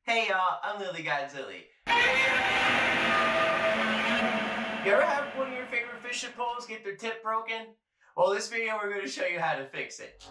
Hey y'all, I'm Lily Godzilla. You ever have one of your favorite fishing poles get their tip broken? Well, this video we're going to show you how to fix it.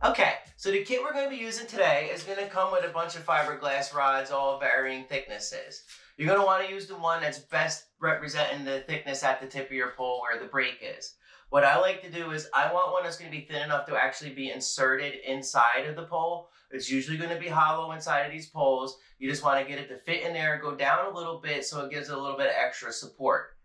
Okay, so the kit we're going to be using today is going to come with a bunch of fiberglass rods, all varying thicknesses. You're going to want to use the one that's best representing the thickness at the tip of your pole where the break is. What I like to do is I want one that's going to be thin enough to actually be inserted inside of the pole. It's usually going to be hollow inside of these poles. You just want to get it to fit in there, go down a little bit so it gives it a little bit of extra support.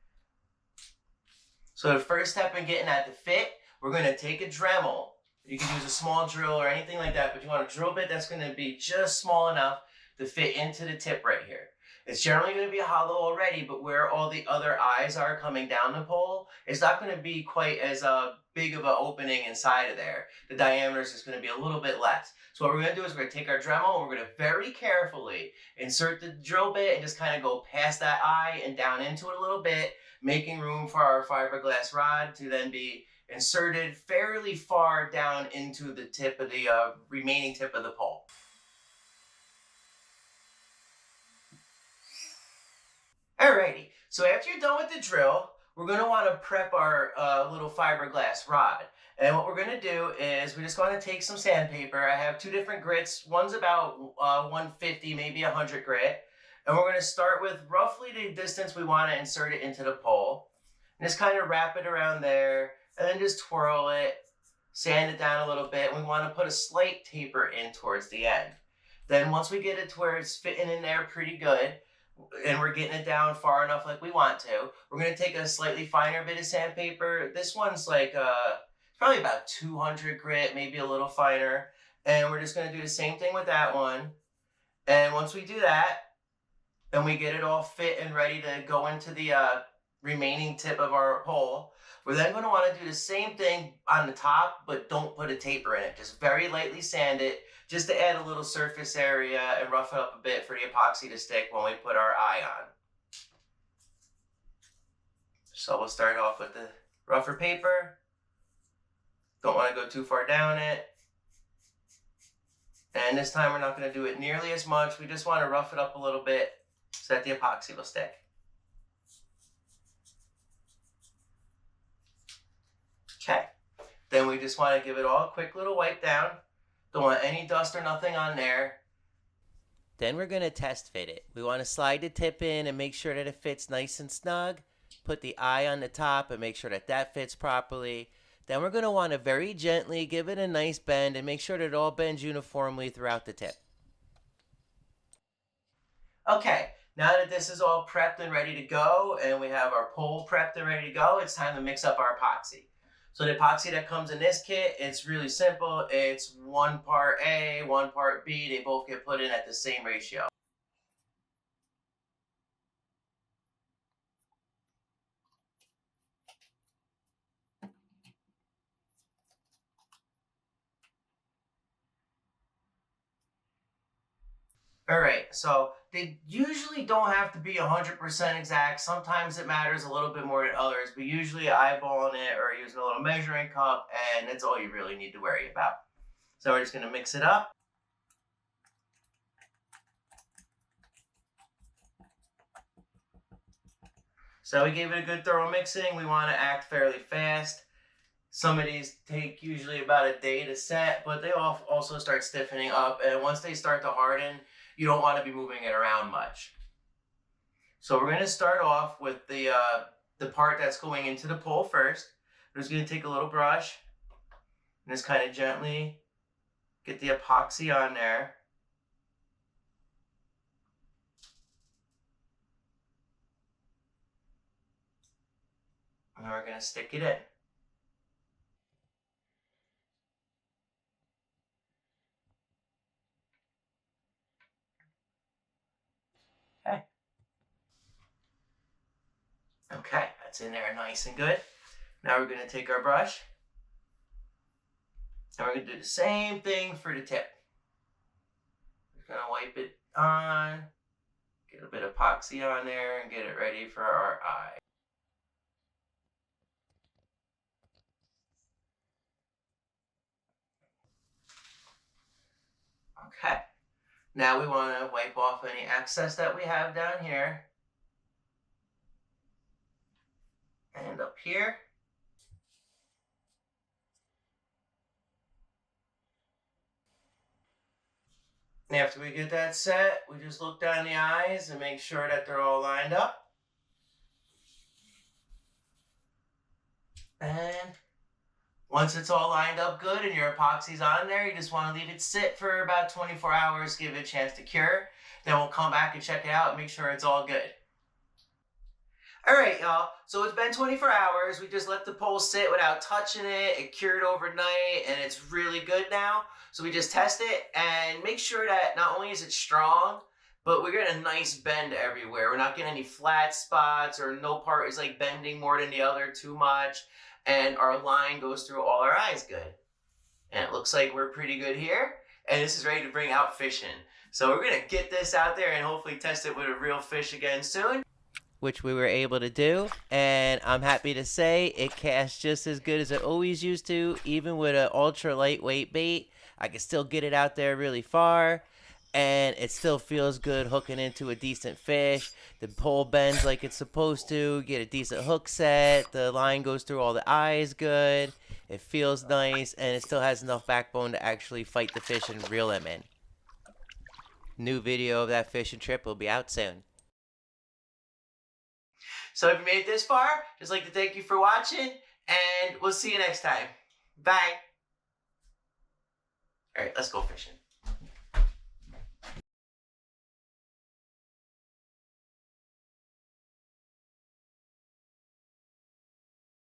So the first step in getting that to fit, we're going to take a Dremel. You can use a small drill or anything like that, but you want a drill bit that's going to be just small enough to fit into the tip right here. It's generally going to be hollow already, but where all the other eyes are coming down the pole, it's not going to be quite as big of an opening inside of there. The diameter is just going to be a little bit less. So what we're going to do is we're going to take our Dremel and we're going to very carefully insert the drill bit and just kind of go past that eye and down into it a little bit, making room for our fiberglass rod to then be inserted fairly far down into the tip of the remaining tip of the pole. Alrighty, so after you're done with the drill, we're going to want to prep our little fiberglass rod. And what we're going to do is we're just going to take some sandpaper. I have two different grits. One's about 150, maybe 100 grit. And we're going to start with roughly the distance we want to insert it into the pole. And just kind of wrap it around there. And then just twirl it, sand it down a little bit. We want to put a slight taper in towards the end. Then once we get it to where it's fitting in there pretty good, and we're getting it down far enough like we want to, we're going to take a slightly finer bit of sandpaper. This one's like probably about 200 grit, maybe a little finer. And we're just going to do the same thing with that one. And once we do that, and we get it all fit and ready to go into the remaining tip of our pole, we're then going to want to do the same thing on the top, but don't put a taper in it. Just very lightly sand it, just to add a little surface area and rough it up a bit for the epoxy to stick when we put our eye on. So we'll start off with the rougher paper. Don't want to go too far down it. And this time we're not going to do it nearly as much. We just want to rough it up a little bit so that the epoxy will stick. Okay, then we just want to give it all a quick little wipe down. Don't want any dust or nothing on there. Then we're going to test fit it. We want to slide the tip in and make sure that it fits nice and snug. Put the eye on the top and make sure that that fits properly. Then we're going to want to very gently give it a nice bend and make sure that it all bends uniformly throughout the tip. Okay, now that this is all prepped and ready to go, and we have our pole prepped and ready to go, it's time to mix up our epoxy. So the epoxy that comes in this kit, it's really simple. It's 1 part A, 1 part B. They both get put in at the same ratio. All right, so they usually don't have to be 100% exact. Sometimes it matters a little bit more than others, but usually eyeballing it or using a little measuring cup, and that's all you really need to worry about. So we're just going to mix it up. So we gave it a good thorough mixing. We want to act fairly fast. Some of these take usually about a day to set, but they also start stiffening up. And once they start to harden, you don't want to be moving it around much. So we're going to start off with the part that's going into the pole first. I'm just going to take a little brush and just kind of gently get the epoxy on there. And we're going to stick it in. Okay. Okay, that's in there nice and good. Now we're going to take our brush and we're going to do the same thing for the tip. We're going to wipe it on, get a bit of epoxy on there, and get it ready for our eye. Okay. Now we want to wipe off any excess that we have down here. And up here. And after we get that set, we just look down the eyes and make sure that they're all lined up. And once it's all lined up good and your epoxy's on there, you just want to leave it sit for about 24 hours, give it a chance to cure. Then we'll come back and check it out and make sure it's all good. All right, y'all. So it's been 24 hours. We just let the pole sit without touching it. It cured overnight and it's really good now. So we just test it and make sure that not only is it strong, but we're getting a nice bend everywhere. We're not getting any flat spots or no part is like bending more than the other too much. And our line goes through all our eyes good. And it looks like we're pretty good here. And this is ready to bring out fishing. So we're going to get this out there and hopefully test it with a real fish again soon. Which we were able to do. And I'm happy to say it casts just as good as it always used to. Even with an ultra lightweight bait, I can still get it out there really far. And it still feels good hooking into a decent fish. The pole bends like it's supposed to. Get a decent hook set. The line goes through all the eyes good. It feels nice. And it still has enough backbone to actually fight the fish and reel them in. New video of that fishing trip will be out soon. So if you made it this far, just like to thank you for watching. And we'll see you next time. Bye. All right, let's go fishing.